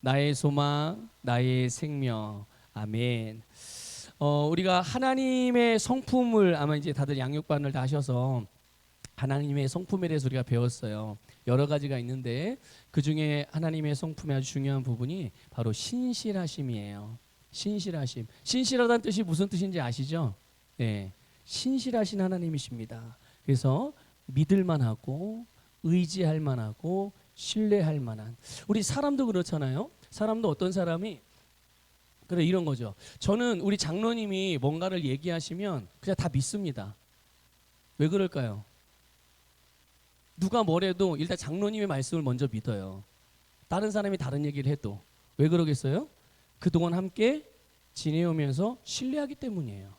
나의 소망, 나의 생명. 아멘. 우리가 하나님의 성품을 아마 이제 다들 양육반을 다 하셔서 하나님의 성품에 대해서 우리가 배웠어요. 여러 가지가 있는데 그 중에 하나님의 성품의 아주 중요한 부분이 바로 신실하심이에요. 신실하심. 신실하다는 뜻이 무슨 뜻인지 아시죠? 네, 신실하신 하나님이십니다. 그래서 믿을만하고 의지할 만하고 신뢰할 만한. 우리 사람도 그렇잖아요. 사람도 어떤 사람이 그래 이런 거죠. 저는 우리 장로님이 뭔가를 얘기하시면 그냥 다 믿습니다. 왜 그럴까요? 누가 뭐래도 일단 장로님의 말씀을 먼저 믿어요. 다른 사람이 다른 얘기를 해도. 왜 그러겠어요? 그동안 함께 지내오면서 신뢰하기 때문이에요.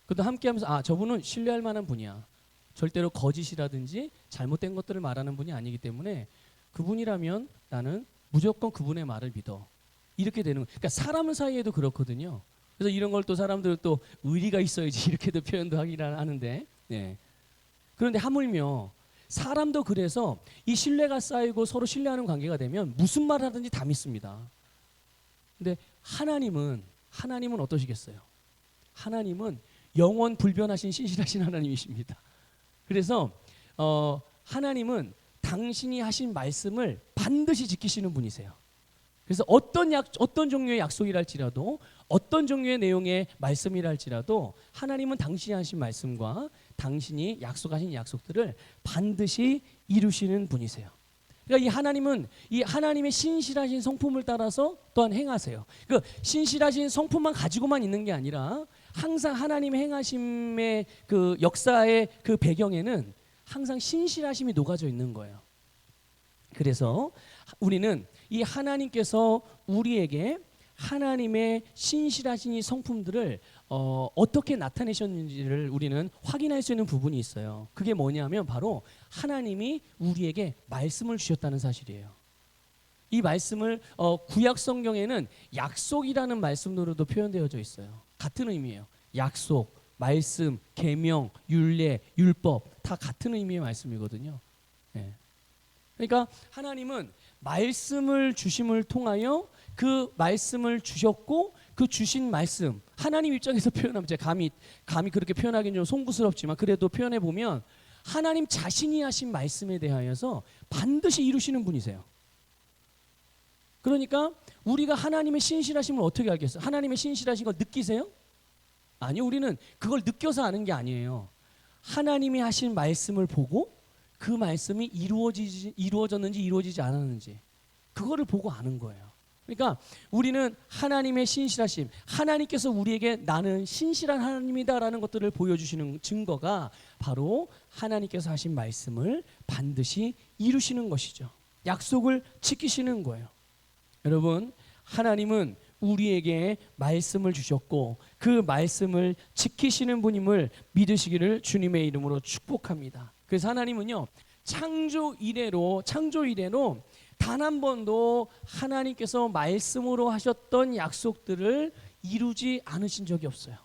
그도 함께 하면서 저분은 신뢰할 만한 분이야. 절대로 거짓이라든지 잘못된 것들을 말하는 분이 아니기 때문에 그분이라면 나는 무조건 그분의 말을 믿어. 이렇게 되는 거예요. 그러니까 사람 사이에도 그렇거든요. 그래서 이런 걸 또 사람들은 또 의리가 있어야지 이렇게도 표현도 하긴 하는데 네. 그런데 하물며 사람도 그래서 이 신뢰가 쌓이고 서로 신뢰하는 관계가 되면 무슨 말 하든지 다 믿습니다. 근데 하나님은 어떠시겠어요? 하나님은 영원 불변하신 신실하신 하나님이십니다. 그래서 하나님은 당신이 하신 말씀을 반드시 지키시는 분이세요. 그래서 어떤 종류의 약속이랄지라도 어떤 종류의 내용의 말씀이랄지라도 하나님은 당신이 하신 말씀과 당신이 약속하신 약속들을 반드시 이루시는 분이세요. 그러니까 이 하나님은 이 하나님의 신실하신 성품을 따라서 또한 행하세요. 그 신실하신 성품만 가지고만 있는 게 아니라 항상 하나님의 행하심의 그 역사의 그 배경에는 항상 신실하심이 녹아져 있는 거예요. 그래서 우리는 이 하나님께서 우리에게 하나님의 신실하신 이 성품들을 어떻게 나타내셨는지를 우리는 확인할 수 있는 부분이 있어요. 그게 뭐냐면 바로 하나님이 우리에게 말씀을 주셨다는 사실이에요. 이 말씀을 구약 성경에는 약속이라는 말씀으로도 표현되어져 있어요. 같은 의미예요. 약속, 말씀, 계명, 율례, 율법 다 같은 의미의 말씀이거든요. 네. 그러니까 하나님은 말씀을 주심을 통하여 그 말씀을 주셨고 그 주신 말씀 하나님 입장에서 표현하면 제가 감히 그렇게 표현하기는 좀 송구스럽지만 그래도 표현해 보면 하나님 자신이 하신 말씀에 대하여서 반드시 이루시는 분이세요. 그러니까 우리가 하나님의 신실하심을 어떻게 알겠어요? 하나님의 신실하신 걸 느끼세요? 아니요, 우리는 그걸 느껴서 아는 게 아니에요. 하나님이 하신 말씀을 보고 그 말씀이 이루어졌는지 이루어지지 않았는지 그거를 보고 아는 거예요. 그러니까 우리는 하나님의 신실하심, 하나님께서 우리에게 나는 신실한 하나님이다라는 것들을 보여주시는 증거가 바로 하나님께서 하신 말씀을 반드시 이루시는 것이죠. 약속을 지키시는 거예요. 여러분, 하나님은 우리에게 말씀을 주셨고 그 말씀을 지키시는 분임을 믿으시기를 주님의 이름으로 축복합니다. 그래서 하나님은요, 창조 이래로 단 한 번도 하나님께서 말씀으로 하셨던 약속들을 이루지 않으신 적이 없어요.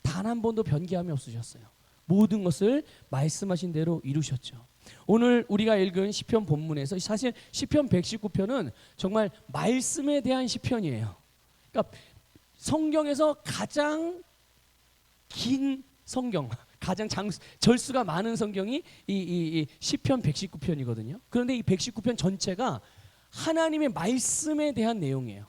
단 한 번도 변개함이 없으셨어요. 모든 것을 말씀하신 대로 이루셨죠. 오늘 우리가 읽은 시편 본문에서 사실 시편 119편은 정말 말씀에 대한 시편이에요. 그러니까 성경에서 가장 긴 성경, 가장 절수가 많은 성경이 이 시편 119편이거든요. 그런데 이 119편 전체가 하나님의 말씀에 대한 내용이에요.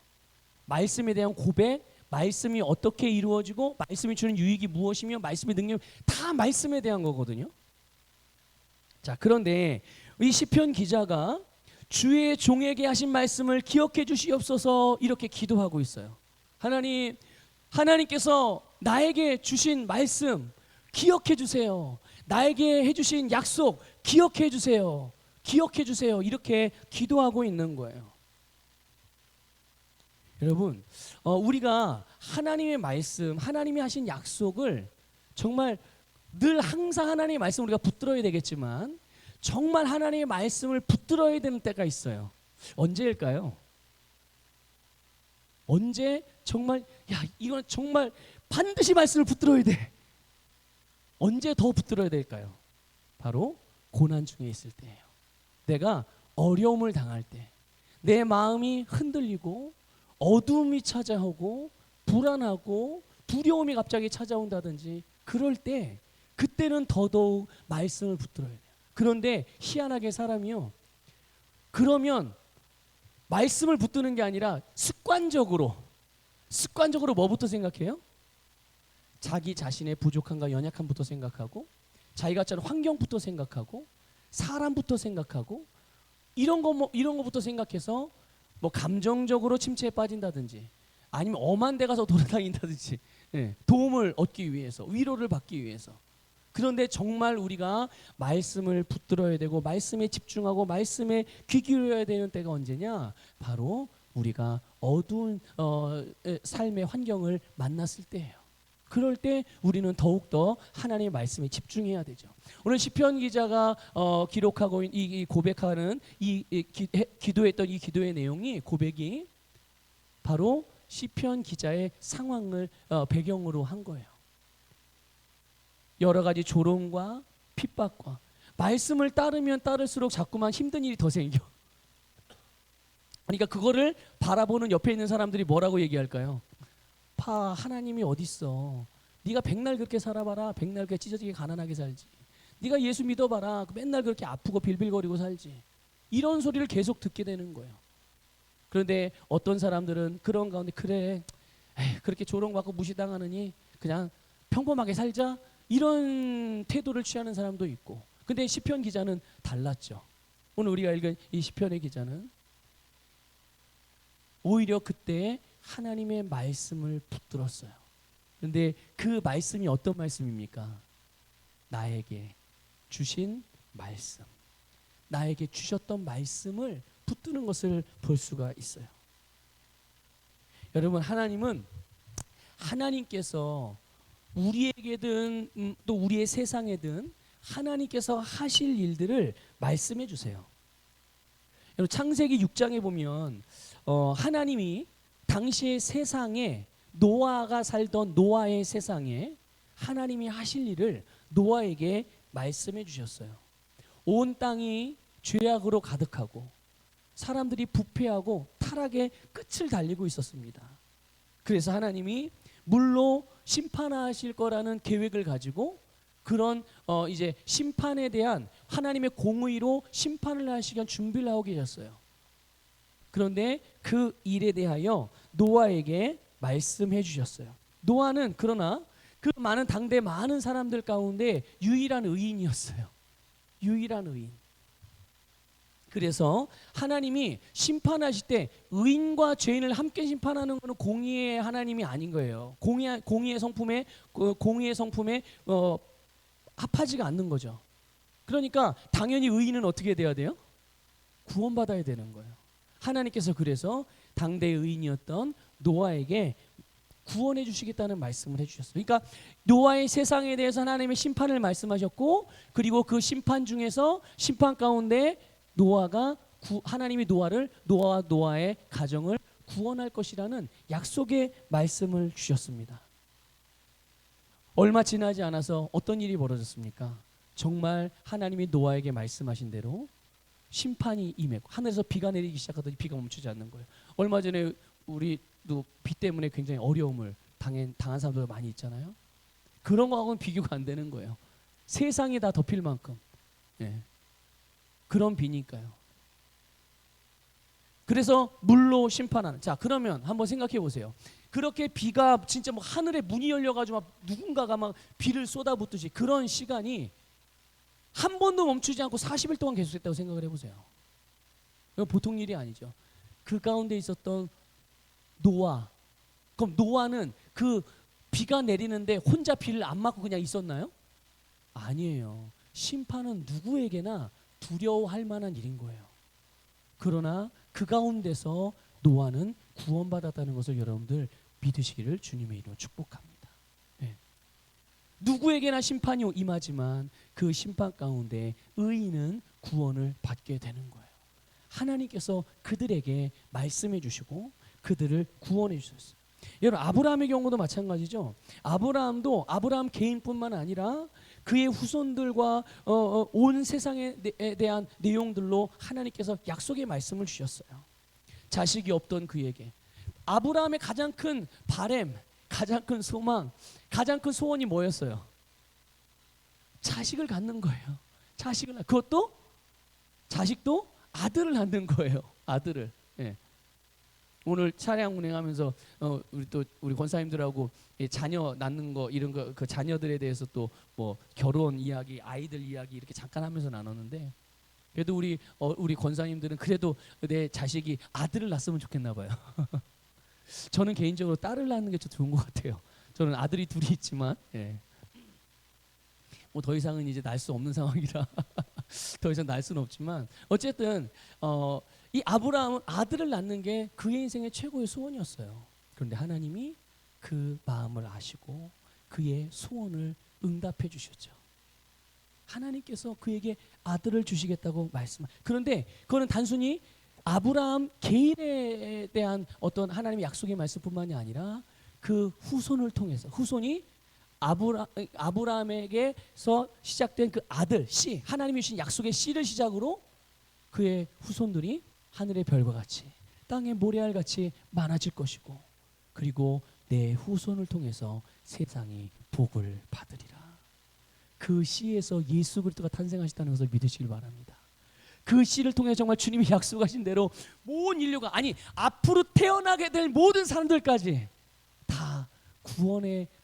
말씀에 대한 고백, 말씀이 어떻게 이루어지고 말씀이 주는 유익이 무엇이며 말씀의 능력 다 말씀에 대한 거거든요. 자, 그런데 이 시편 기자가 주의 종에게 하신 말씀을 기억해 주시옵소서 이렇게 기도하고 있어요. 하나님께서 나에게 주신 말씀 기억해 주세요. 나에게 해주신 약속 기억해 주세요. 기억해 주세요. 이렇게 기도하고 있는 거예요. 여러분, 우리가 하나님의 말씀, 하나님이 하신 약속을 정말 늘 항상 하나님의 말씀 우리가 붙들어야 되겠지만 정말 하나님의 말씀을 붙들어야 되는 때가 있어요. 언제일까요? 언제 정말 이건 정말 반드시 말씀을 붙들어야 돼. 언제 더 붙들어야 될까요? 바로 고난 중에 있을 때예요. 내가 어려움을 당할 때, 내 마음이 흔들리고 어둠이 찾아오고 불안하고 두려움이 갑자기 찾아온다든지 그럴 때 그때는 더더욱 말씀을 붙들어야 돼요. 그런데 희한하게 사람이요. 그러면 말씀을 붙드는 게 아니라 습관적으로 뭐부터 생각해요? 자기 자신의 부족함과 연약함부터 생각하고 자기가 처한 환경부터 생각하고 사람부터 생각하고 이런 거부터 생각해서 뭐 감정적으로 침체에 빠진다든지 아니면 엄한 데 가서 돌아다닌다든지 도움을 얻기 위해서 위로를 받기 위해서. 그런데 정말 우리가 말씀을 붙들어야 되고 말씀에 집중하고 말씀에 귀 기울여야 되는 때가 언제냐? 바로 우리가 어두운 삶의 환경을 만났을 때예요. 그럴 때 우리는 더욱더 하나님의 말씀에 집중해야 되죠. 오늘 시편 기자가 기록하고 이 고백하는 기도했던 이 기도의 내용이 고백이 바로 시편 기자의 상황을 배경으로 한 거예요. 여러 가지 조롱과 핍박과 말씀을 따르면 따를수록 자꾸만 힘든 일이 더 생겨. 그러니까 그거를 바라보는 옆에 있는 사람들이 뭐라고 얘기할까요? 하나님이 어딨어? 네가 백날 그렇게 살아봐라. 백날 그렇게 찢어지게 가난하게 살지. 네가 예수 믿어봐라. 맨날 그렇게 아프고 빌빌거리고 살지. 이런 소리를 계속 듣게 되는 거예요. 그런데 어떤 사람들은 그런 가운데 그래 그렇게 조롱받고 무시당하느니 그냥 평범하게 살자 이런 태도를 취하는 사람도 있고. 근데 시편 기자는 달랐죠. 오늘 우리가 읽은 이 시편의 기자는 오히려 그때 하나님의 말씀을 붙들었어요. 그런데 그 말씀이 어떤 말씀입니까? 나에게 주신 말씀, 나에게 주셨던 말씀을 붙드는 것을 볼 수가 있어요. 여러분, 하나님께서 우리에게든 또 우리의 세상에든 하나님께서 하실 일들을 말씀해 주세요. 여러분, 창세기 6장에 보면 하나님이 당시의 세상에 노아가 살던 노아의 세상에 하나님이 하실 일을 노아에게 말씀해 주셨어요. 온 땅이 죄악으로 가득하고 사람들이 부패하고 타락의 끝을 달리고 있었습니다. 그래서 하나님이 물로 심판하실 거라는 계획을 가지고 그런 이제 심판에 대한 하나님의 공의로 심판을 하시기 위한 준비를 하고 계셨어요. 그런데 그 일에 대하여 노아에게 말씀해 주셨어요. 노아는 그러나 그 많은 당대 많은 사람들 가운데 유일한 의인이었어요. 유일한 의인. 그래서 하나님이 심판하실 때 의인과 죄인을 함께 심판하는 것은 공의의 하나님이 아닌 거예요. 공의의 성품에 합하지가 않는 거죠. 그러니까 당연히 의인은 어떻게 돼야 돼요? 구원받아야 되는 거예요. 하나님께서 그래서 당대의 의인이었던 노아에게 구원해 주시겠다는 말씀을 해주셨어요. 그러니까 노아의 세상에 대해서 하나님의 심판을 말씀하셨고, 그리고 그 심판 중에서 심판 가운데 하나님이 노아와 노아의 가정을 구원할 것이라는 약속의 말씀을 주셨습니다. 얼마 지나지 않아서 어떤 일이 벌어졌습니까? 정말 하나님이 노아에게 말씀하신 대로 심판이 임했고 하늘에서 비가 내리기 시작하더니 비가 멈추지 않는 거예요. 얼마 전에 우리도 비 때문에 굉장히 어려움을 당한 사람들 많이 있잖아요. 그런 거하고는 비교가 안 되는 거예요. 세상이 다 덮일 만큼 그런 비니까요. 그래서 물로 심판하는. 자, 그러면 한번 생각해 보세요. 그렇게 비가 진짜 뭐 하늘에 문이 열려가지고 막 누군가가 막 비를 쏟아붓듯이 그런 시간이 한 번도 멈추지 않고 40일 동안 계속했다고 생각을 해보세요. 이건 보통 일이 아니죠. 그 가운데 있었던 노아. 그럼 노아는 그 비가 내리는데 혼자 비를 안 맞고 그냥 있었나요? 아니에요. 심판은 누구에게나 두려워할 만한 일인 거예요. 그러나 그 가운데서 노아는 구원받았다는 것을 여러분들 믿으시기를 주님의 이름으로 축복합니다. 누구에게나 심판이 임하지만 그 심판 가운데 의인은 구원을 받게 되는 거예요. 하나님께서 그들에게 말씀해 주시고 그들을 구원해 주셨어요. 여러분, 아브라함의 경우도 마찬가지죠. 아브라함 개인뿐만 아니라 그의 후손들과 온 세상에 대한 내용들로 하나님께서 약속의 말씀을 주셨어요. 자식이 없던 그에게 아브라함의 가장 큰 바램, 가장 큰 소망, 가장 큰 소원이 뭐였어요? 자식을 갖는 거예요. 그것도 자식도 아들을 낳는 거예요. 아들을. 예. 오늘 차량 운행하면서 우리 권사님들하고 자녀 낳는 거 이런 거 그 자녀들에 대해서 또 뭐 결혼 이야기, 아이들 이야기 이렇게 잠깐 하면서 나눴는데, 그래도 우리 권사님들은 그래도 내 자식이 아들을 낳았으면 좋겠나 봐요. 저는 개인적으로 딸을 낳는 게 좀 좋은 것 같아요. 저는 아들이 둘이 있지만, 예. 뭐 더 이상은 이제 낳을 수 없는 상황이라 더 이상 낳을 수는 없지만, 어쨌든 이 아브라함은 아들을 낳는 게 그의 인생의 최고의 소원이었어요. 그런데 하나님이 그 마음을 아시고 그의 소원을 응답해 주셨죠. 하나님께서 그에게 아들을 주시겠다고 그런데 그거는 단순히 아브라함 개인에 대한 어떤 하나님의 약속의 말씀뿐만이 아니라 그 후손을 통해서, 후손이 아브라함에게서 시작된 그 아들 씨, 하나님이 주신 약속의 씨를 시작으로 그의 후손들이 하늘의 별과 같이 땅의 모래알 같이 많아질 것이고, 그리고 내 후손을 통해서 세상이 복을 받으리라. 그 씨에서 예수 그리스도가 탄생하셨다는 것을 믿으시길 바랍니다. 그 씨를 통해 정말 주님이 약속하신 대로 모든 인류가, 아니 앞으로 태어나게 될 모든 사람들까지 다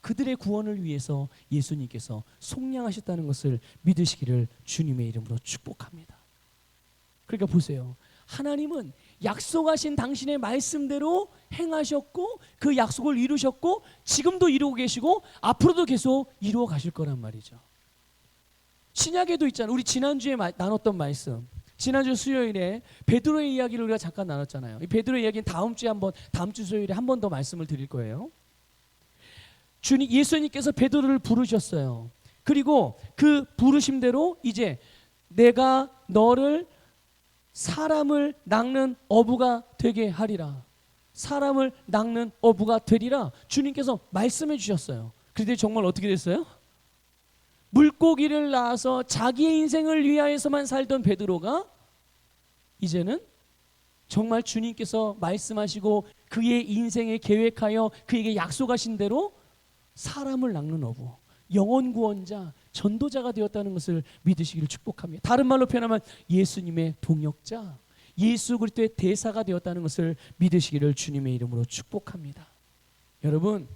그들의 구원을 위해서 예수님께서 속량하셨다는 것을 믿으시기를 주님의 이름으로 축복합니다. 그러니까 보세요. 하나님은 약속하신 당신의 말씀대로 행하셨고 그 약속을 이루셨고 지금도 이루고 계시고 앞으로도 계속 이루어 가실 거란 말이죠. 신약에도 있잖아요. 우리 지난주에 나눴던 말씀, 지난주 수요일에 베드로의 이야기를 우리가 잠깐 나눴잖아요. 이 베드로의 이야기는 다음 주 수요일에 한 번 더 말씀을 드릴 거예요. 예수님께서 베드로를 부르셨어요. 그리고 그 부르심대로 이제 내가 너를 사람을 낚는 어부가 되게 하리라. 사람을 낚는 어부가 되리라. 주님께서 말씀해 주셨어요. 그런데 정말 어떻게 됐어요? 물고기를 낳아서 자기의 인생을 위하여서만 살던 베드로가 이제는 정말 주님께서 말씀하시고 그의 인생에 계획하여 그에게 약속하신 대로 사람을 낚는 어부, 영혼 구원자, 전도자가 되었다는 것을 믿으시기를 축복합니다. 다른 말로 표현하면 예수님의 동역자, 예수 그리스도의 대사가 되었다는 것을 믿으시기를 주님의 이름으로 축복합니다. 여러분,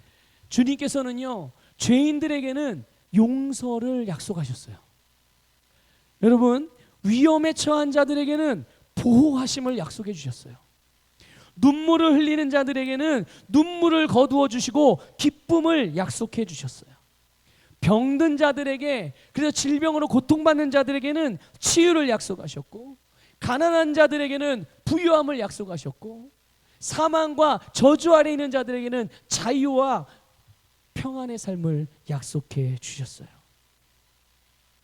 주님께서는요 죄인들에게는 용서를 약속하셨어요. 여러분, 위험에 처한 자들에게는 보호하심을 약속해 주셨어요. 눈물을 흘리는 자들에게는 눈물을 거두어 주시고 기쁨을 약속해 주셨어요. 병든 자들에게, 그래서 질병으로 고통받는 자들에게는 치유를 약속하셨고, 가난한 자들에게는 부유함을 약속하셨고, 사망과 저주 아래 있는 자들에게는 자유와 평안의 삶을 약속해 주셨어요.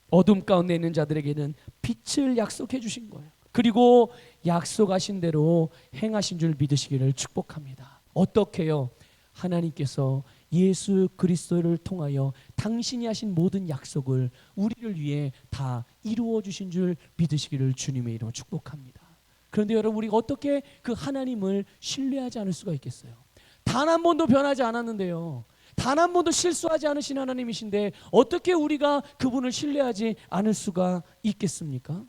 어둠 가운데 있는 자들에게는 빛을 약속해 주신 거예요. 그리고 약속하신 대로 행하신 줄 믿으시기를 축복합니다. 어떻게요? 하나님께서 예수 그리스도를 통하여 당신이 하신 모든 약속을 우리를 위해 다 이루어 주신 줄 믿으시기를 주님의 이름으로 축복합니다. 그런데 여러분, 우리가 어떻게 그 하나님을 신뢰하지 않을 수가 있겠어요? 단 한 번도 변하지 않았는데요, 단 한 번도 실수하지 않으신 하나님이신데 어떻게 우리가 그분을 신뢰하지 않을 수가 있겠습니까?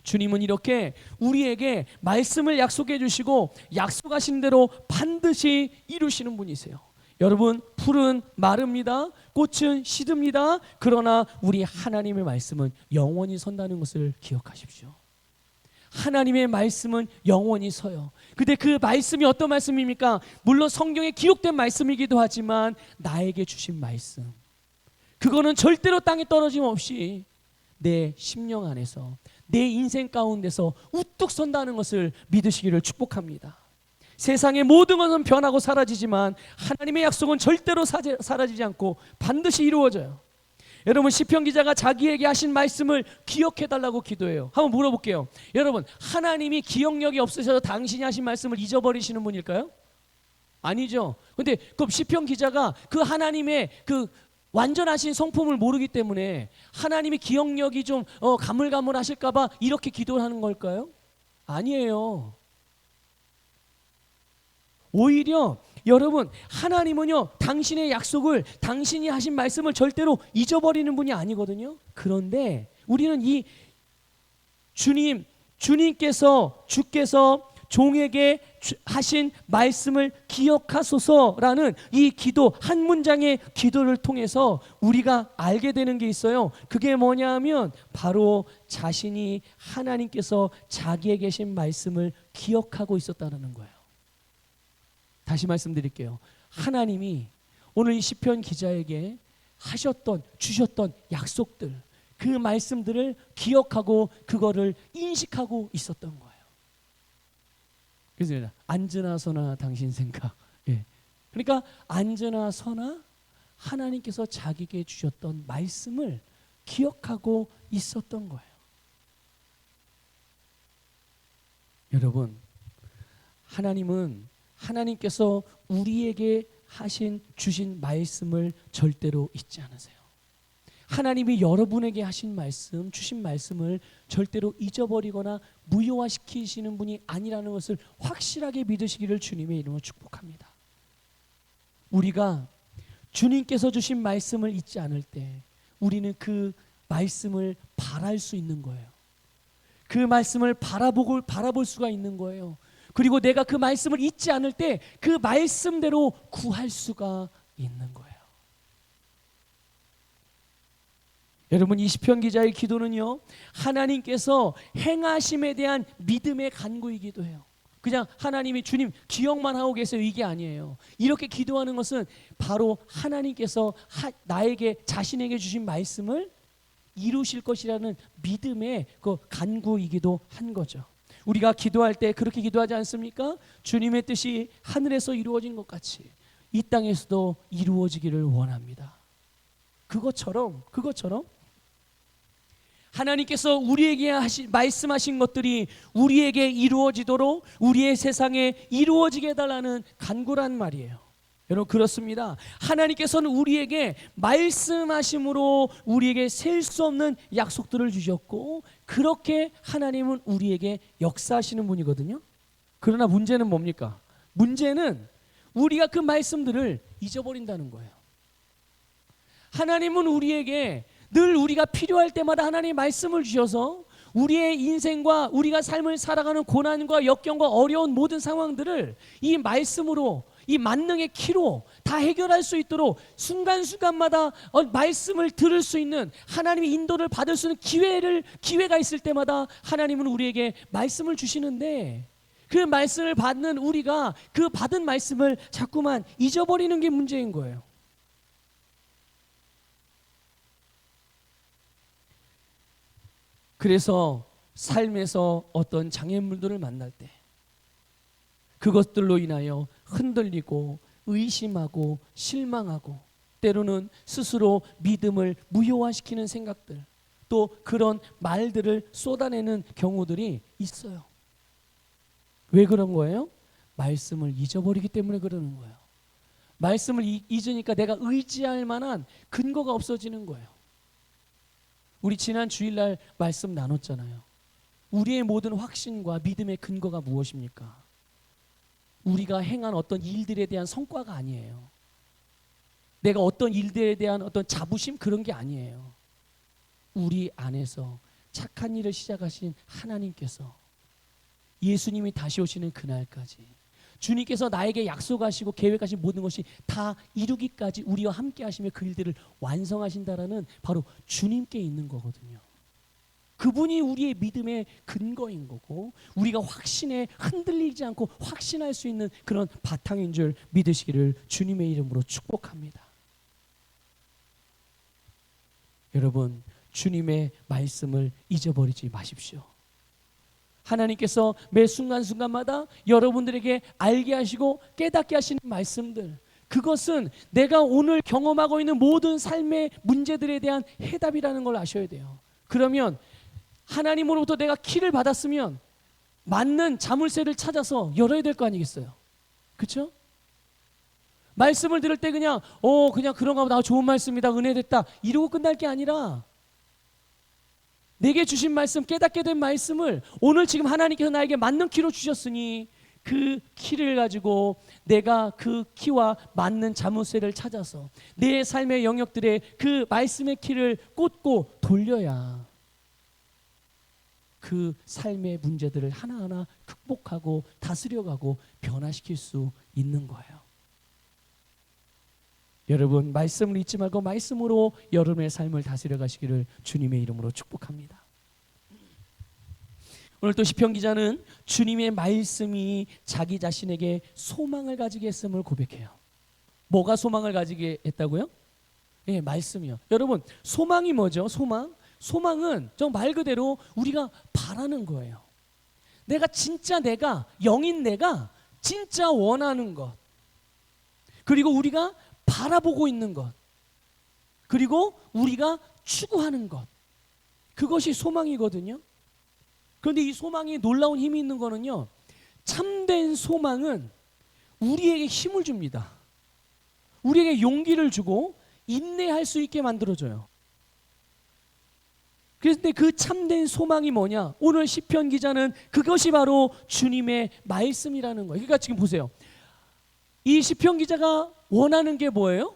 주님은 이렇게 우리에게 말씀을 약속해 주시고 약속하신 대로 반드시 이루시는 분이세요. 여러분, 풀은 마릅니다. 꽃은 시듭니다. 그러나 우리 하나님의 말씀은 영원히 선다는 것을 기억하십시오. 하나님의 말씀은 영원히 서요. 근데 그 말씀이 어떤 말씀입니까? 물론 성경에 기록된 말씀이기도 하지만 나에게 주신 말씀, 그거는 절대로 땅에 떨어짐 없이 내 심령 안에서, 내 인생 가운데서 우뚝 선다는 것을 믿으시기를 축복합니다. 세상의 모든 것은 변하고 사라지지만 하나님의 약속은 절대로 사라지지 않고 반드시 이루어져요. 여러분, 시편 기자가 자기에게 하신 말씀을 기억해달라고 기도해요. 한번 물어볼게요. 여러분, 하나님이 기억력이 없으셔서 당신이 하신 말씀을 잊어버리시는 분일까요? 아니죠. 근데 그 시편 기자가 그 하나님의 그 완전하신 성품을 모르기 때문에 하나님이 기억력이 좀 가물가물하실까 봐 이렇게 기도를 하는 걸까요? 아니에요. 오히려 여러분, 하나님은요, 당신의 약속을, 당신이 하신 말씀을 절대로 잊어버리는 분이 아니거든요. 그런데 우리는 이 주님께서, 주께서 종에게 하신 말씀을 기억하소서라는 이 기도, 한 문장의 기도를 통해서 우리가 알게 되는 게 있어요. 그게 뭐냐 하면 바로 자신이 하나님께서 자기에게 계신 말씀을 기억하고 있었다는 거예요. 다시 말씀드릴게요. 하나님이 오늘 이 시편 기자에게 주셨던 약속들, 그 말씀들을 기억하고 그거를 인식하고 있었던 거예요. 그래서 앉으나 서나 당신 생각. 예. 그러니까 앉으나 서나 하나님께서 자기에게 주셨던 말씀을 기억하고 있었던 거예요. 여러분, 하나님께서 우리에게 주신 말씀을 절대로 잊지 않으세요. 하나님이 여러분에게 주신 말씀을 절대로 잊어버리거나 무효화시키시는 분이 아니라는 것을 확실하게 믿으시기를 주님의 이름으로 축복합니다. 우리가 주님께서 주신 말씀을 잊지 않을 때 우리는 그 말씀을 바랄 수 있는 거예요. 그 말씀을 바라볼 수가 있는 거예요. 그리고 내가 그 말씀을 잊지 않을 때 그 말씀대로 구할 수가 있는 거예요. 여러분, 이 시편 기자의 기도는요, 하나님께서 행하심에 대한 믿음의 간구이기도 해요. 그냥 하나님이 주님 기억만 하고 계세요, 이게 아니에요. 이렇게 기도하는 것은 바로 하나님께서 자신에게 주신 말씀을 이루실 것이라는 믿음의 그 간구이기도 한 거죠. 우리가 기도할 때 그렇게 기도하지 않습니까? 주님의 뜻이 하늘에서 이루어진 것 같이 이 땅에서도 이루어지기를 원합니다. 그것처럼 하나님께서 우리에게 말씀하신 것들이 우리에게 이루어지도록 우리의 세상에 이루어지게 해달라는 간구란 말이에요. 여러분, 그렇습니다. 하나님께서는 우리에게 말씀하심으로 우리에게 셀 수 없는 약속들을 주셨고, 그렇게 하나님은 우리에게 역사하시는 분이거든요. 그러나 문제는 뭡니까? 문제는 우리가 그 말씀들을 잊어버린다는 거예요. 하나님은 우리에게 늘 우리가 필요할 때마다 하나님의 말씀을 주셔서 우리의 인생과 우리가 삶을 살아가는 고난과 역경과 어려운 모든 상황들을 이 말씀으로, 이 만능의 키로 다 해결할 수 있도록 순간순간마다 말씀을 들을 수 있는, 하나님의 인도를 받을 수 있는 기회가 있을 때마다 하나님은 우리에게 말씀을 주시는데, 그 말씀을 받는 우리가 그 받은 말씀을 자꾸만 잊어버리는 게 문제인 거예요. 그래서 삶에서 어떤 장애물들을 만날 때 그것들로 인하여 흔들리고 의심하고 실망하고 때로는 스스로 믿음을 무효화시키는 생각들, 또 그런 말들을 쏟아내는 경우들이 있어요. 왜 그런 거예요? 말씀을 잊어버리기 때문에 그러는 거예요. 말씀을 잊으니까 내가 의지할 만한 근거가 없어지는 거예요. 우리 지난 주일날 말씀 나눴잖아요. 우리의 모든 확신과 믿음의 근거가 무엇입니까? 우리가 행한 어떤 일들에 대한 성과가 아니에요. 내가 어떤 일들에 대한 어떤 자부심, 그런 게 아니에요. 우리 안에서 착한 일을 시작하신 하나님께서 예수님이 다시 오시는 그날까지 주님께서 나에게 약속하시고 계획하신 모든 것이 다 이루기까지 우리와 함께 하시며 그 일들을 완성하신다라는 바로 주님께 있는 거거든요. 그분이 우리의 믿음의 근거인 거고, 우리가 확신에 흔들리지 않고 확신할 수 있는 그런 바탕인 줄 믿으시기를 주님의 이름으로 축복합니다. 여러분, 주님의 말씀을 잊어버리지 마십시오. 하나님께서 매 순간순간마다 여러분들에게 알게 하시고 깨닫게 하시는 말씀들, 그것은 내가 오늘 경험하고 있는 모든 삶의 문제들에 대한 해답이라는 걸 아셔야 돼요. 그러면 하나님으로부터 내가 키를 받았으면 맞는 자물쇠를 찾아서 열어야 될 거 아니겠어요? 그렇죠? 말씀을 들을 때 그냥 그런가 보다, 좋은 말씀이다, 은혜됐다 이러고 끝날 게 아니라 내게 주신 말씀, 깨닫게 된 말씀을 오늘 지금 하나님께서 나에게 맞는 키로 주셨으니 그 키를 가지고 내가 그 키와 맞는 자물쇠를 찾아서 내 삶의 영역들에 그 말씀의 키를 꽂고 돌려야 그 삶의 문제들을 하나하나 극복하고 다스려가고 변화시킬 수 있는 거예요. 여러분, 말씀을 잊지 말고 말씀으로 여러분의 삶을 다스려 가시기를 주님의 이름으로 축복합니다. 오늘 또 시편 기자는 주님의 말씀이 자기 자신에게 소망을 가지게 했음을 고백해요. 뭐가 소망을 가지게 했다고요? 네, 말씀이요. 여러분, 소망이 뭐죠? 소망은 정 말 그대로 우리가 바라는 거예요. 내가 영인 내가 진짜 원하는 것, 그리고 우리가 바라보고 있는 것, 그리고 우리가 추구하는 것, 그것이 소망이거든요. 그런데 이 소망이 놀라운 힘이 있는 거는요, 참된 소망은 우리에게 힘을 줍니다. 우리에게 용기를 주고 인내할 수 있게 만들어줘요. 그런데 그 참된 소망이 뭐냐? 오늘 시편 기자는 그것이 바로 주님의 말씀이라는 거예요. 그러니까 지금 보세요. 이 시편 기자가 원하는 게 뭐예요?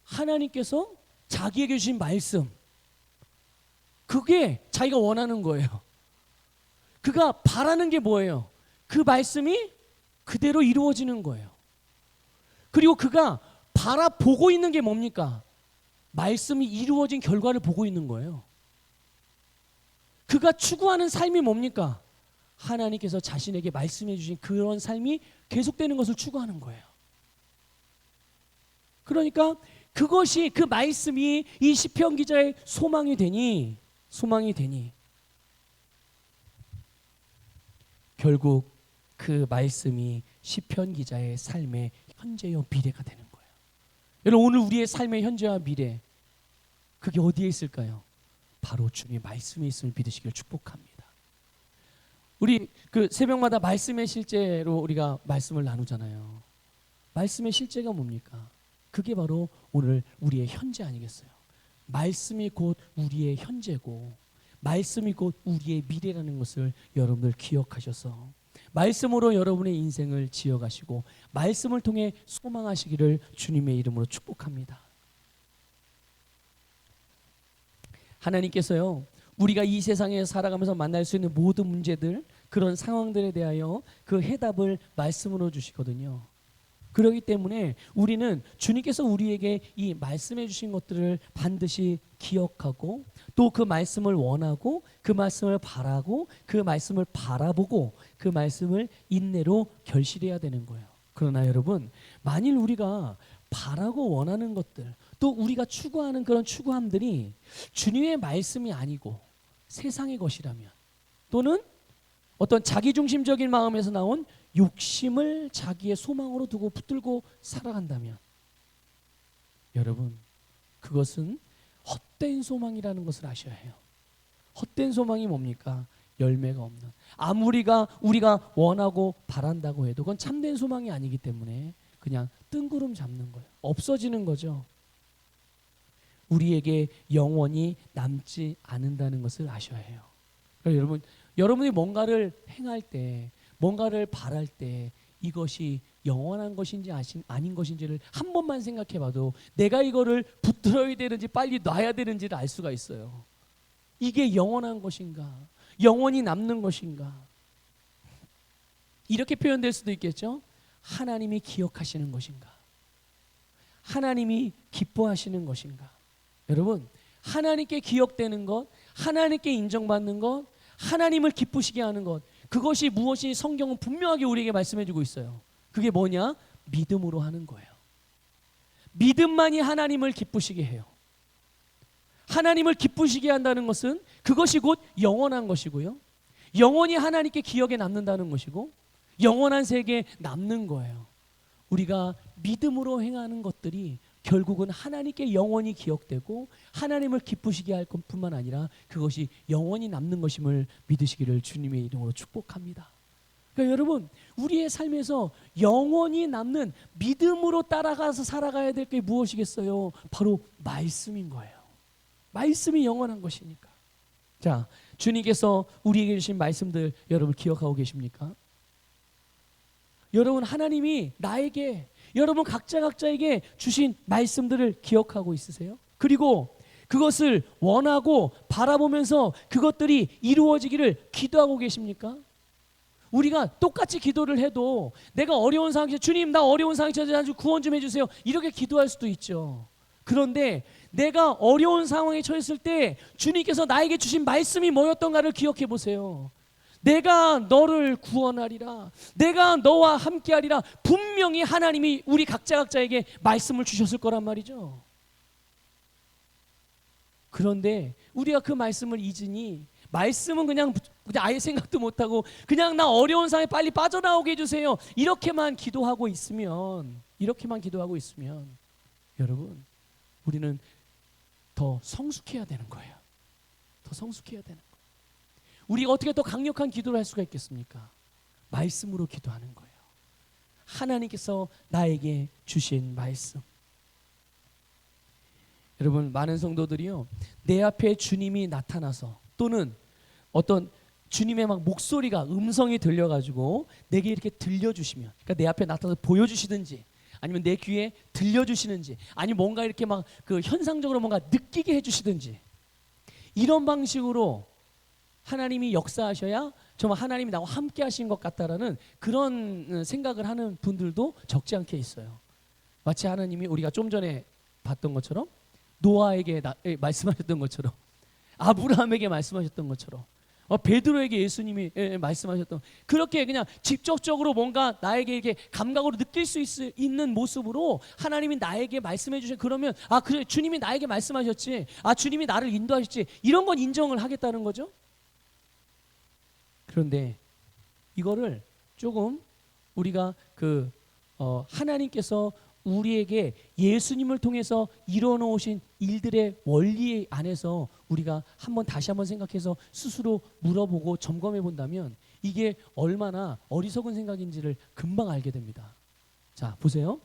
하나님께서 자기에게 주신 말씀, 그게 자기가 원하는 거예요. 그가 바라는 게 뭐예요? 그 말씀이 그대로 이루어지는 거예요. 그리고 그가 바라보고 있는 게 뭡니까? 말씀이 이루어진 결과를 보고 있는 거예요. 그가 추구하는 삶이 뭡니까? 하나님께서 자신에게 말씀해 주신 그런 삶이 계속되는 것을 추구하는 거예요. 그러니까 그것이, 그 말씀이 이 시편 기자의 소망이 되니 결국 그 말씀이 시편 기자의 삶의 현재와 미래가 되는 거예요. 여러분, 오늘 우리의 삶의 현재와 미래, 그게 어디에 있을까요? 바로 주님의 말씀에 있음을 믿으시기를 축복합니다. 우리 그 새벽마다 말씀의 실제로 우리가 말씀을 나누잖아요. 말씀의 실제가 뭡니까? 그게 바로 오늘 우리의 현재 아니겠어요? 말씀이 곧 우리의 현재고 말씀이 곧 우리의 미래라는 것을 여러분들 기억하셔서 말씀으로 여러분의 인생을 지어가시고 말씀을 통해 소망하시기를 주님의 이름으로 축복합니다. 하나님께서요, 우리가 이 세상에 살아가면서 만날 수 있는 모든 문제들, 그런 상황들에 대하여 그 해답을 말씀으로 주시거든요. 그렇기 때문에 우리는 주님께서 우리에게 이 말씀해 주신 것들을 반드시 기억하고 또 그 말씀을 원하고 그 말씀을 바라고 그 말씀을 바라보고 그 말씀을 인내로 결실해야 되는 거예요. 그러나 여러분, 만일 우리가 바라고 원하는 것들, 또 우리가 추구하는 그런 추구함들이 주님의 말씀이 아니고 세상의 것이라면, 또는 어떤 자기중심적인 마음에서 나온 욕심을 자기의 소망으로 두고 붙들고 살아간다면, 여러분, 그것은 헛된 소망이라는 것을 아셔야 해요. 헛된 소망이 뭡니까? 열매가 없는, 아무리가 우리가 원하고 바란다고 해도 그건 참된 소망이 아니기 때문에 그냥 뜬구름 잡는 거예요. 없어지는 거죠. 우리에게 영원히 남지 않는다는 것을 아셔야 해요. 그러니까 여러분이 뭔가를 행할 때, 뭔가를 바랄 때 이것이 영원한 것인지 아닌 것인지를 한 번만 생각해 봐도 내가 이거를 붙들어야 되는지 빨리 놔야 되는지를 알 수가 있어요. 이게 영원한 것인가? 영원히 남는 것인가? 이렇게 표현될 수도 있겠죠. 하나님이 기억하시는 것인가? 하나님이 기뻐하시는 것인가? 여러분, 하나님께 기억되는 것, 하나님께 인정받는 것, 하나님을 기쁘시게 하는 것, 그것이 무엇이 성경은 분명하게 우리에게 말씀해 주고 있어요. 그게 뭐냐? 믿음으로 하는 거예요. 믿음만이 하나님을 기쁘시게 해요. 하나님을 기쁘시게 한다는 것은 그것이 곧 영원한 것이고요, 영원히 하나님께 기억에 남는다는 것이고 영원한 세계에 남는 거예요. 우리가 믿음으로 행하는 것들이 결국은 하나님께 영원히 기억되고 하나님을 기쁘시게 할 것뿐만 아니라 그것이 영원히 남는 것임을 믿으시기를 주님의 이름으로 축복합니다. 그러니까 여러분, 우리의 삶에서 영원히 남는 믿음으로 따라가서 살아가야 될 게 무엇이겠어요? 바로 말씀인 거예요. 말씀이 영원한 것이니까. 자, 주님께서 우리에게 주신 말씀들 여러분 기억하고 계십니까? 여러분, 하나님이 나에게, 여러분 각자에게 주신 말씀들을 기억하고 있으세요? 그리고 그것을 원하고 바라보면서 그것들이 이루어지기를 기도하고 계십니까? 우리가 똑같이 기도를 해도 내가 어려운 상황에서 주님, 나 어려운 상황에 처해서 구원 좀 해주세요, 이렇게 기도할 수도 있죠. 그런데 내가 어려운 상황에 처했을 때 주님께서 나에게 주신 말씀이 뭐였던가를 기억해 보세요. 내가 너를 구원하리라, 내가 너와 함께하리라. 분명히 하나님이 우리 각자에게 말씀을 주셨을 거란 말이죠. 그런데 우리가 그 말씀을 잊으니, 말씀은 그냥 아예 생각도 못하고 그냥 나 어려운 상황에 빨리 빠져나오게 해주세요, 이렇게만 기도하고 있으면 여러분, 우리는 더 성숙해야 되는 거예요. 더 성숙해야 되는 거예요. 우리가 어떻게 더 강력한 기도를 할 수가 있겠습니까? 말씀으로 기도하는 거예요. 하나님께서 나에게 주신 말씀. 여러분, 많은 성도들이요, 내 앞에 주님이 나타나서 또는 어떤 주님의 막 목소리가, 음성이 들려가지고 내게 이렇게 들려주시면, 그러니까 내 앞에 나타나서 보여주시든지 아니면 내 귀에 들려주시는지 아니면 뭔가 이렇게 막 그 현상적으로 뭔가 느끼게 해주시든지, 이런 방식으로 하나님이 역사하셔야 정말 하나님이 나와 함께 하신 것 같다라는 그런 생각을 하는 분들도 적지 않게 있어요. 마치 하나님이 우리가 좀 전에 봤던 것처럼, 노아에게 말씀하셨던 것처럼, 아브라함에게 말씀하셨던 것처럼, 베드로에게 예수님이 말씀하셨던, 그렇게 그냥 직접적으로 뭔가 나에게 이렇게 감각으로 느낄 수 있는 모습으로 하나님이 나에게 말씀해 주셔. 그러면 그래, 주님이 나에게 말씀하셨지, 주님이 나를 인도하셨지, 이런 건 인정을 하겠다는 거죠. 그런데 이거를 조금 우리가 하나님께서 우리에게 예수님을 통해서 이뤄놓으신 일들의 원리 안에서 우리가 다시 한번 생각해서 스스로 물어보고 점검해 본다면 이게 얼마나 어리석은 생각인지를 금방 알게 됩니다. 자, 보세요.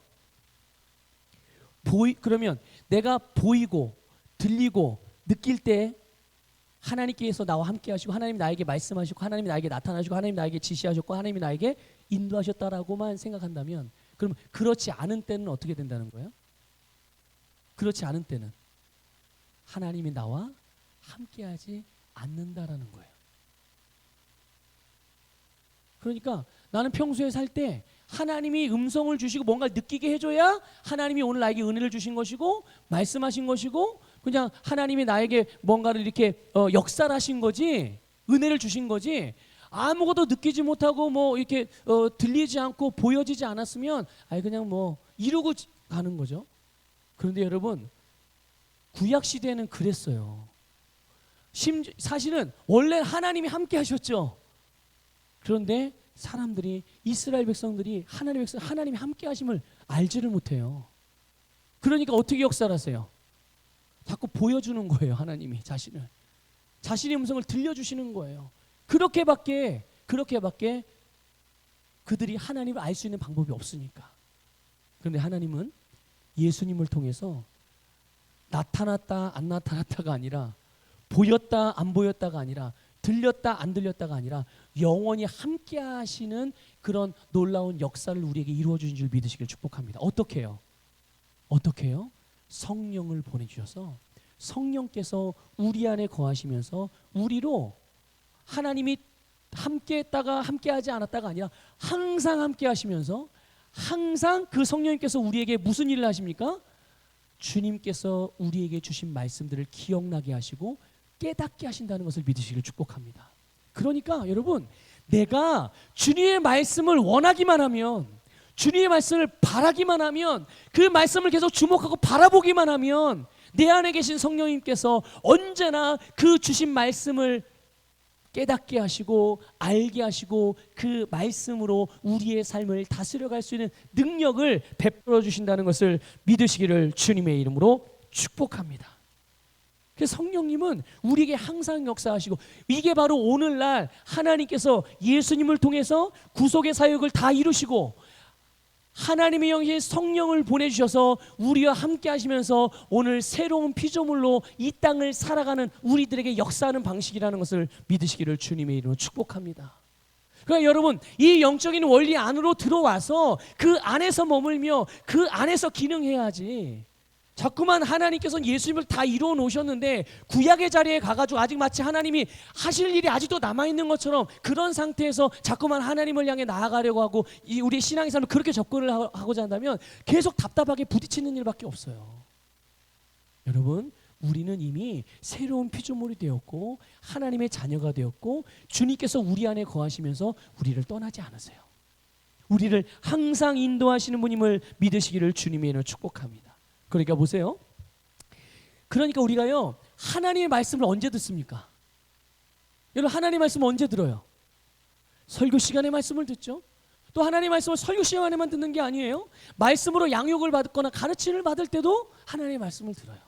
그러면 내가 보이고 들리고 느낄 때 하나님께서 나와 함께 하시고, 하나님이 나에게 말씀하시고, 하나님이 나에게 나타나시고, 하나님이 나에게 지시하셨고, 하나님이 나에게 인도하셨다라고만 생각한다면, 그럼 그렇지 않은 때는 어떻게 된다는 거예요? 그렇지 않은 때는 하나님이 나와 함께하지 않는다라는 거예요. 그러니까 나는 평소에 살 때 하나님이 음성을 주시고 뭔가를 느끼게 해줘야 하나님이 오늘 나에게 은혜를 주신 것이고 말씀하신 것이고, 그냥 하나님이 나에게 뭔가를 이렇게 역사를 하신 거지, 은혜를 주신 거지, 아무것도 느끼지 못하고 뭐 이렇게 들리지 않고 보여지지 않았으면 그냥 뭐 이러고 가는 거죠. 그런데 여러분, 구약 시대에는 그랬어요. 사실은 원래 하나님이 함께 하셨죠. 그런데 사람들이, 이스라엘 백성들이 하나님이 함께 하심을 알지를 못해요. 그러니까 어떻게 역사를 하세요? 자꾸 보여주는 거예요. 하나님이 자신의 음성을 들려주시는 거예요. 그렇게밖에 그들이 하나님을 알 수 있는 방법이 없으니까. 그런데 하나님은 예수님을 통해서 나타났다 안 나타났다가 아니라, 보였다 안 보였다가 아니라, 들렸다 안 들렸다가 아니라 영원히 함께 하시는 그런 놀라운 역사를 우리에게 이루어 주신 줄 믿으시길 축복합니다. 어떻게 해요? 성령을 보내주셔서 성령께서 우리 안에 거하시면서 우리로, 하나님이 함께했다가 함께하지 않았다가 아니라 항상 함께하시면서, 항상 그 성령님께서 우리에게 무슨 일을 하십니까? 주님께서 우리에게 주신 말씀들을 기억나게 하시고 깨닫게 하신다는 것을 믿으시길 축복합니다. 그러니까 여러분, 내가 주님의 말씀을 원하기만 하면, 주님의 말씀을 바라기만 하면, 그 말씀을 계속 주목하고 바라보기만 하면 내 안에 계신 성령님께서 언제나 그 주신 말씀을 깨닫게 하시고 알게 하시고 그 말씀으로 우리의 삶을 다스려갈 수 있는 능력을 베풀어 주신다는 것을 믿으시기를 주님의 이름으로 축복합니다. 그래서 성령님은 우리에게 항상 역사하시고, 이게 바로 오늘날 하나님께서 예수님을 통해서 구속의 사역을 다 이루시고 하나님의 영이신 성령을 보내주셔서 우리와 함께 하시면서 오늘 새로운 피조물로 이 땅을 살아가는 우리들에게 역사하는 방식이라는 것을 믿으시기를 주님의 이름으로 축복합니다. 그러니까 여러분, 이 영적인 원리 안으로 들어와서 그 안에서 머물며 그 안에서 기능해야지. 자꾸만 하나님께서는 예수님을 다 이루어 놓으셨는데 구약의 자리에 가가지고 아직 마치 하나님이 하실 일이 아직도 남아있는 것처럼 그런 상태에서 자꾸만 하나님을 향해 나아가려고 하고 우리 신앙의 삶을 그렇게 접근을 하고자 한다면 계속 답답하게 부딪히는 일밖에 없어요. 여러분, 우리는 이미 새로운 피조물이 되었고 하나님의 자녀가 되었고 주님께서 우리 안에 거하시면서 우리를 떠나지 않으세요. 우리를 항상 인도하시는 분임을 믿으시기를 주님의 이름으로 축복합니다. 그러니까 보세요. 그러니까 우리가요, 하나님의 말씀을 언제 듣습니까? 여러분, 하나님의 말씀을 언제 들어요? 설교 시간에 말씀을 듣죠. 또 하나님의 말씀을 설교 시간에만 듣는 게 아니에요. 말씀으로 양육을 받거나 가르침을 받을 때도 하나님의 말씀을 들어요.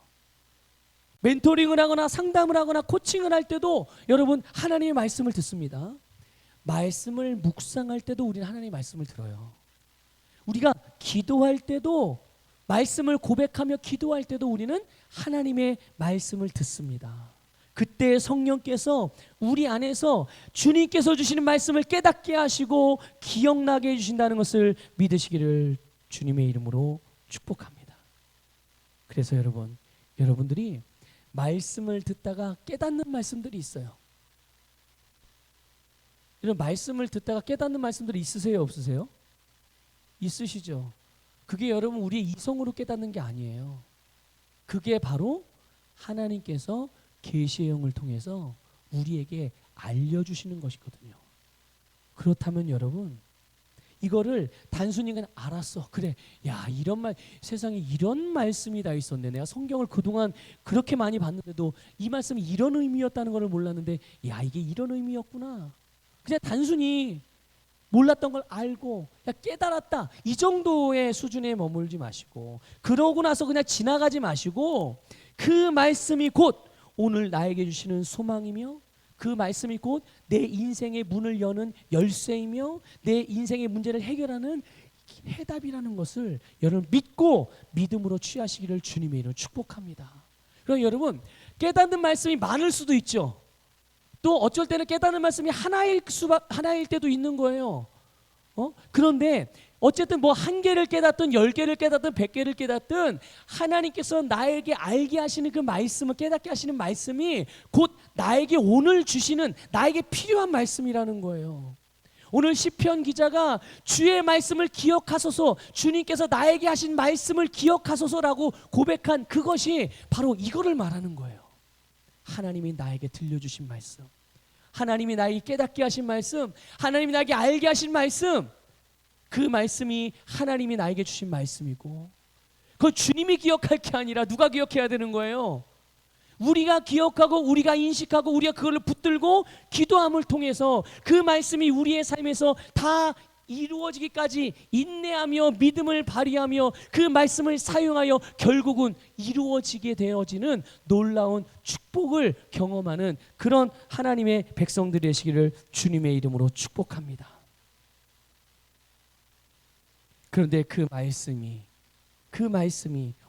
멘토링을 하거나 상담을 하거나 코칭을 할 때도 여러분 하나님의 말씀을 듣습니다. 말씀을 묵상할 때도 우리는 하나님의 말씀을 들어요. 우리가 기도할 때도, 말씀을 고백하며 기도할 때도 우리는 하나님의 말씀을 듣습니다. 그때 성령께서 우리 안에서 주님께서 주시는 말씀을 깨닫게 하시고 기억나게 해주신다는 것을 믿으시기를 주님의 이름으로 축복합니다. 그래서 여러분들이 말씀을 듣다가 깨닫는 말씀들이 있어요. 이런 말씀을 듣다가 깨닫는 말씀들이 있으세요, 없으세요? 있으시죠? 그게 여러분 우리의 이성으로 깨닫는 게 아니에요. 그게 바로 하나님께서 계시의 영을 통해서 우리에게 알려주시는 것이거든요. 그렇다면 여러분, 이거를 단순히 그냥 알았어, 그래, 야, 이런 말, 세상에 이런 말씀이 다 있었네, 내가 성경을 그동안 그렇게 많이 봤는데도 이 말씀이 이런 의미였다는 걸 몰랐는데, 야, 이게 이런 의미였구나, 그냥 단순히 몰랐던 걸 알고 야, 깨달았다, 이 정도의 수준에 머물지 마시고, 그러고 나서 그냥 지나가지 마시고, 그 말씀이 곧 오늘 나에게 주시는 소망이며, 그 말씀이 곧 내 인생의 문을 여는 열쇠이며 내 인생의 문제를 해결하는 해답이라는 것을 여러분 믿고 믿음으로 취하시기를 주님의 이름으로 축복합니다. 그럼 여러분, 깨닫는 말씀이 많을 수도 있죠. 또 어쩔 때는 깨닫는 말씀이 하나일 때도 있는 거예요. 그런데 어쨌든 뭐 한 개를 깨닫든 10개를 깨닫든 100개를 깨닫든 하나님께서 나에게 알게 하시는 그 말씀을, 깨닫게 하시는 말씀이 곧 나에게 오늘 주시는, 나에게 필요한 말씀이라는 거예요. 오늘 시편 기자가 주의 말씀을 기억하소서, 주님께서 나에게 하신 말씀을 기억하소서라고 고백한 그것이 바로 이거를 말하는 거예요. 하나님이 나에게 들려주신 말씀, 하나님이 나에게 깨닫게 하신 말씀, 하나님이 나에게 알게 하신 말씀, 그 말씀이 하나님이 나에게 주신 말씀이고, 그걸 주님이 기억할 게 아니라 누가 기억해야 되는 거예요? 우리가 기억하고 우리가 인식하고 우리가 그걸 붙들고 기도함을 통해서 그 말씀이 우리의 삶에서 다 이루어지기까지 인내하며 믿음을 발휘하며 그 말씀을 사용하여 결국은 이루어지게 되어지는 놀라운 축복을 경험하는 그런 하나님의 백성들이 되시기를 주님의 이름으로 축복합니다. 그런데 그 말씀이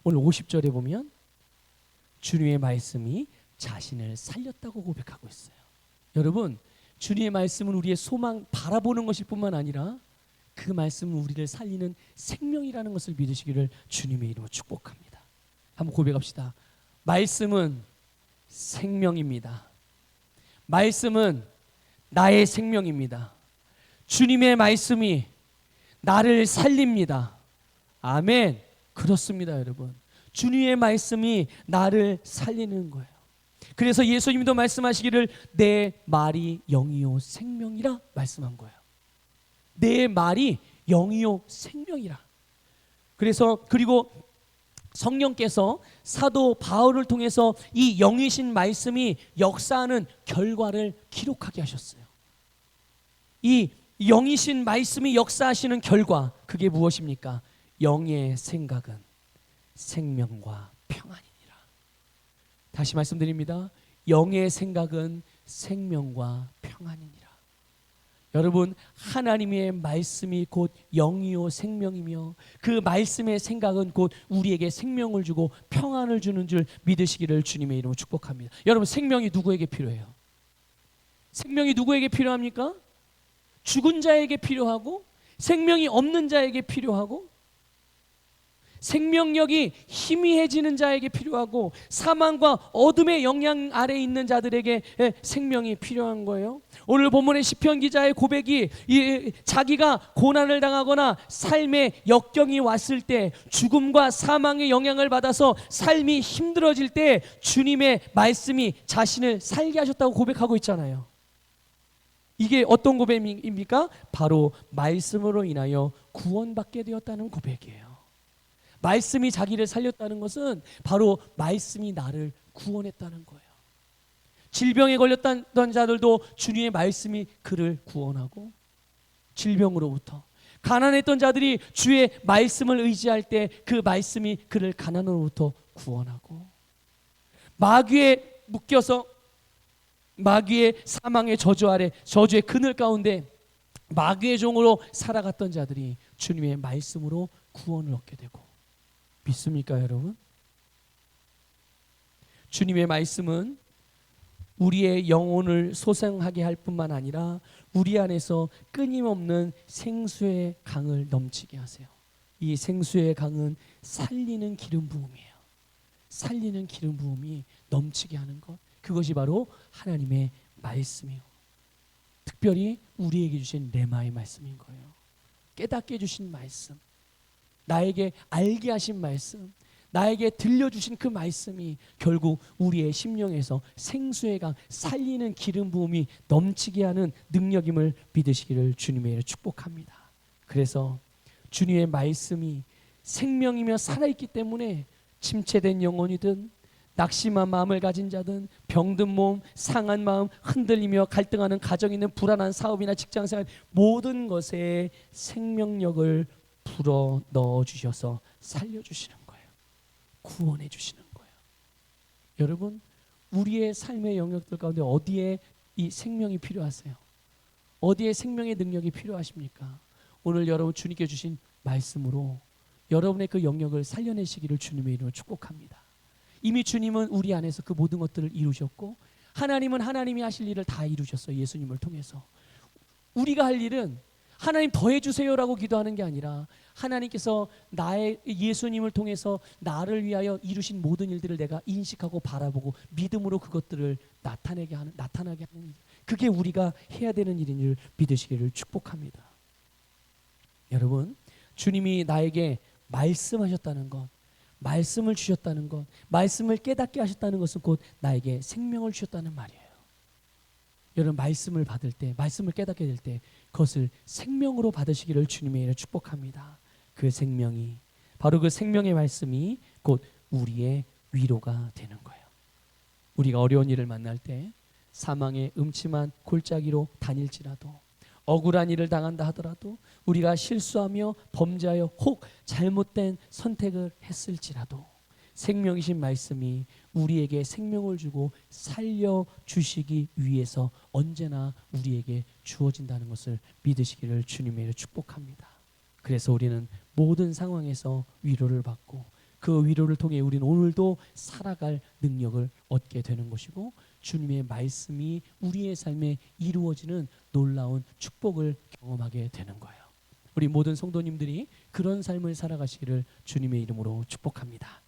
오늘 50절에 보면 주님의 말씀이 자신을 살렸다고 고백하고 있어요. 여러분, 주님의 말씀은 우리의 소망, 바라보는 것일 뿐만 아니라 그 말씀은 우리를 살리는 생명이라는 것을 믿으시기를 주님의 이름으로 축복합니다. 한번 고백합시다. 말씀은 생명입니다. 말씀은 나의 생명입니다. 주님의 말씀이 나를 살립니다. 아멘. 그렇습니다, 여러분. 주님의 말씀이 나를 살리는 거예요. 그래서 예수님도 말씀하시기를 내 말이 영이요 생명이라 말씀한 거예요. 내 말이 영이요 생명이라. 그리고 성령께서 사도 바울을 통해서 이 영이신 말씀이 역사하는 결과를 기록하게 하셨어요. 이 영이신 말씀이 역사하시는 결과, 그게 무엇입니까? 영의 생각은 생명과 평안이니라. 다시 말씀드립니다. 영의 생각은 생명과 평안이니라. 여러분, 하나님의 말씀이 곧 영이요 생명이며 그 말씀의 생각은 곧 우리에게 생명을 주고 평안을 주는 줄 믿으시기를 주님의 이름으로 축복합니다. 여러분, 생명이 누구에게 필요해요? 생명이 누구에게 필요합니까? 죽은 자에게 필요하고 생명이 없는 자에게 필요하고 생명력이 희미해지는 자에게 필요하고 사망과 어둠의 영향 아래 있는 자들에게 생명이 필요한 거예요. 오늘 본문의 시편 기자의 고백이 자기가 고난을 당하거나 삶의 역경이 왔을 때 죽음과 사망의 영향을 받아서 삶이 힘들어질 때 주님의 말씀이 자신을 살게 하셨다고 고백하고 있잖아요. 이게 어떤 고백입니까? 바로 말씀으로 인하여 구원받게 되었다는 고백이에요. 말씀이 자기를 살렸다는 것은 바로 말씀이 나를 구원했다는 거예요. 질병에 걸렸던 자들도 주님의 말씀이 그를 구원하고 질병으로부터, 가난했던 자들이 주의 말씀을 의지할 때 그 말씀이 그를 가난으로부터 구원하고, 마귀에 묶여서 마귀의 사망의 저주 아래, 저주의 그늘 가운데 마귀의 종으로 살아갔던 자들이 주님의 말씀으로 구원을 얻게 되고, 믿습니까 여러분? 주님의 말씀은 우리의 영혼을 소생하게 할 뿐만 아니라 우리 안에서 끊임없는 생수의 강을 넘치게 하세요. 이 생수의 강은 살리는 기름 부음이에요. 살리는 기름 부음이 넘치게 하는 것, 그것이 바로 하나님의 말씀이요, 특별히 우리에게 주신 레마의 말씀인 거예요. 깨닫게 해주신 말씀, 나에게 알게 하신 말씀, 나에게 들려주신 그 말씀이 결국 우리의 심령에서 생수의 강, 살리는 기름 부음이 넘치게 하는 능력임을 믿으시기를 주님의 이름으로 축복합니다. 그래서 주님의 말씀이 생명이며 살아있기 때문에 침체된 영혼이든 낙심한 마음을 가진 자든 병든 몸, 상한 마음, 흔들리며 갈등하는 가정에 있는 불안한 사업이나 직장생활, 모든 것에 생명력을 불어 넣어 주셔서 살려주시는 거예요. 구원해 주시는 거예요. 여러분, 우리의 삶의 영역들 가운데 어디에 이 생명이 필요하세요? 어디에 생명의 능력이 필요하십니까? 오늘 여러분 주님께 주신 말씀으로 여러분의 그 영역을 살려내시기를 주님의 이름으로 축복합니다. 이미 주님은 우리 안에서 그 모든 것들을 이루셨고, 하나님은 하나님이 하실 일을 다 이루셨어요. 예수님을 통해서. 우리가 할 일은 하나님 더해 주세요라고 기도하는 게 아니라 하나님께서 나의 예수님을 통해서 나를 위하여 이루신 모든 일들을 내가 인식하고 바라보고 믿음으로 그것들을 나타나게 하는 일, 그게 우리가 해야 되는 일인 줄 믿으시기를 축복합니다. 여러분, 주님이 나에게 말씀하셨다는 것, 말씀을 주셨다는 것, 말씀을 깨닫게 하셨다는 것은 곧 나에게 생명을 주셨다는 말이에요. 여러분, 말씀을 받을 때, 말씀을 깨닫게 될 때 그것을 생명으로 받으시기를 주님의 이름으로 축복합니다. 그 생명이, 바로 그 생명의 말씀이 곧 우리의 위로가 되는 거예요. 우리가 어려운 일을 만날 때, 사망의 음침한 골짜기로 다닐지라도, 억울한 일을 당한다 하더라도, 우리가 실수하며 범죄하여 혹 잘못된 선택을 했을지라도 생명이신 말씀이 우리에게 생명을 주고 살려주시기 위해서 언제나 우리에게 주어진다는 것을 믿으시기를 주님의 이름으로 축복합니다. 그래서 우리는 모든 상황에서 위로를 받고 그 위로를 통해 우리는 오늘도 살아갈 능력을 얻게 되는 것이고, 주님의 말씀이 우리의 삶에 이루어지는 놀라운 축복을 경험하게 되는 거예요. 우리 모든 성도님들이 그런 삶을 살아가시기를 주님의 이름으로 축복합니다.